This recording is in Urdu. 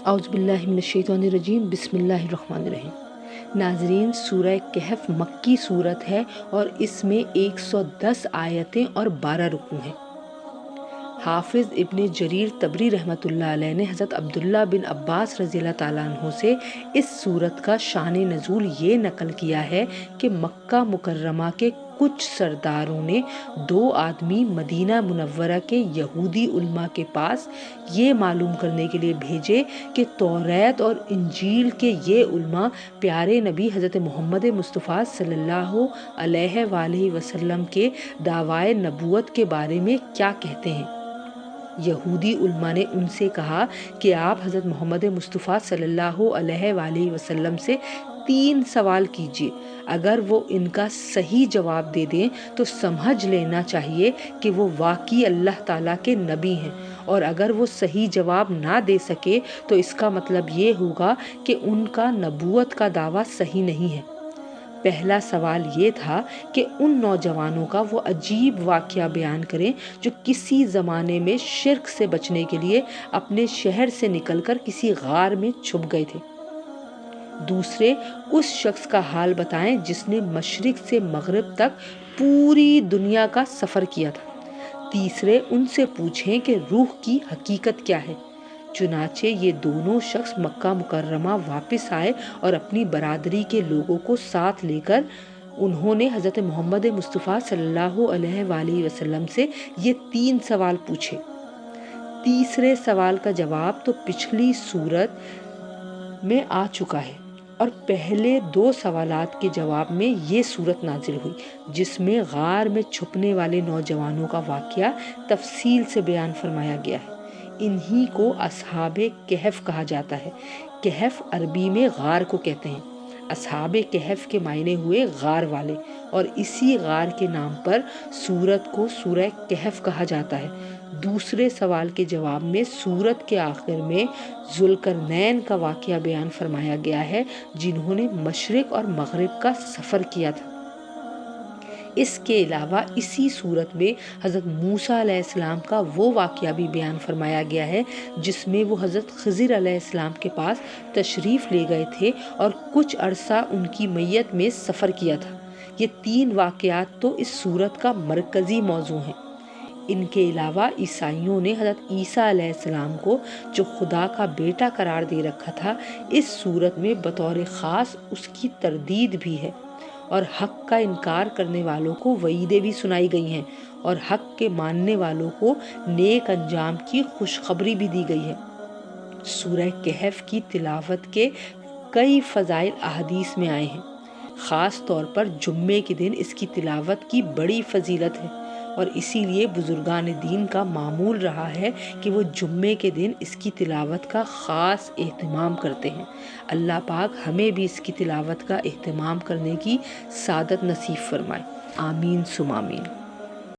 اعوذ باللہ من الشیطان الرجیم، بسم اللہ الرحمن الرحیم۔ ناظرین، سورہ کہف مکی صورت ہے اور اس میں 110 آیتیں اور 12 رکوع ہیں۔ حافظ ابن جریر طبری رحمۃ اللہ علیہ نے حضرت عبداللہ بن عباس رضی اللہ تعالیٰ عنہ سے اس صورت کا شان نزول یہ نقل کیا ہے کہ مکہ مکرمہ کے کچھ سرداروں نے 2 آدمی مدینہ منورہ کے یہودی علماء کے پاس یہ معلوم کرنے کے لیے بھیجے کہ توریت اور انجیل کے یہ علماء پیارے نبی حضرت محمد مصطفیٰ صلی اللہ علیہ وآلہ وسلم کے دعوائے نبوت کے بارے میں کیا کہتے ہیں۔ یہودی علماء نے ان سے کہا کہ آپ حضرت محمد مصطفیٰ صلی اللہ علیہ وآلہ وسلم سے 3 سوال کیجیے، اگر وہ ان کا صحیح جواب دے دیں تو سمجھ لینا چاہیے کہ وہ واقعی اللہ تعالیٰ کے نبی ہیں، اور اگر وہ صحیح جواب نہ دے سکے تو اس کا مطلب یہ ہوگا کہ ان کا نبوت کا دعویٰ صحیح نہیں ہے۔ پہلا سوال یہ تھا کہ ان نوجوانوں کا وہ عجیب واقعہ بیان کریں جو کسی زمانے میں شرک سے بچنے کے لیے اپنے شہر سے نکل کر کسی غار میں چھپ گئے تھے۔ دوسرے، اس شخص کا حال بتائیں جس نے مشرق سے مغرب تک پوری دنیا کا سفر کیا تھا۔ تیسرے، ان سے پوچھیں کہ روح کی حقیقت کیا ہے۔ چنانچہ یہ دونوں شخص مکہ مکرمہ واپس آئے اور اپنی برادری کے لوگوں کو ساتھ لے کر انہوں نے حضرت محمد مصطفیٰ صلی اللہ علیہ وآلہ وسلم سے یہ 3 سوال پوچھے۔ تیسرے سوال کا جواب تو پچھلی سورت میں آ چکا ہے، اور پہلے 2 سوالات کے جواب میں یہ سورت نازل ہوئی جس میں غار میں چھپنے والے نوجوانوں کا واقعہ تفصیل سے بیان فرمایا گیا ہے۔ انہی کو اصحاب کہف کہا جاتا ہے۔ کہف عربی میں غار کو کہتے ہیں۔ اصحاب کہف کے معنی ہوئے غار والے، اور اسی غار کے نام پر سورت کو سورہ کہف کہا جاتا ہے۔ دوسرے سوال کے جواب میں سورت کے آخر میں ذوالقرنین کا واقعہ بیان فرمایا گیا ہے جنہوں نے مشرق اور مغرب کا سفر کیا تھا۔ اس کے علاوہ اسی صورت میں حضرت موسیٰ علیہ السلام کا وہ واقعہ بھی بیان فرمایا گیا ہے جس میں وہ حضرت خضر علیہ السلام کے پاس تشریف لے گئے تھے اور کچھ عرصہ ان کی میت میں سفر کیا تھا۔ یہ 3 واقعات تو اس صورت کا مرکزی موضوع ہیں۔ ان کے علاوہ عیسائیوں نے حضرت عیسیٰ علیہ السلام کو جو خدا کا بیٹا قرار دے رکھا تھا، اس صورت میں بطور خاص اس کی تردید بھی ہے، اور حق کا انکار کرنے والوں کو وعیدیں بھی سنائی گئی ہیں، اور حق کے ماننے والوں کو نیک انجام کی خوشخبری بھی دی گئی ہے۔ سورہ کہف کی تلاوت کے کئی فضائل احادیث میں آئے ہیں۔ خاص طور پر جمعے کے دن اس کی تلاوت کی بڑی فضیلت ہے، اور اسی لیے بزرگان دین کا معمول رہا ہے کہ وہ جمعے کے دن اس کی تلاوت کا خاص اہتمام کرتے ہیں۔ اللہ پاک ہمیں بھی اس کی تلاوت کا اہتمام کرنے کی سعادت نصیب فرمائے، آمین ثم آمین۔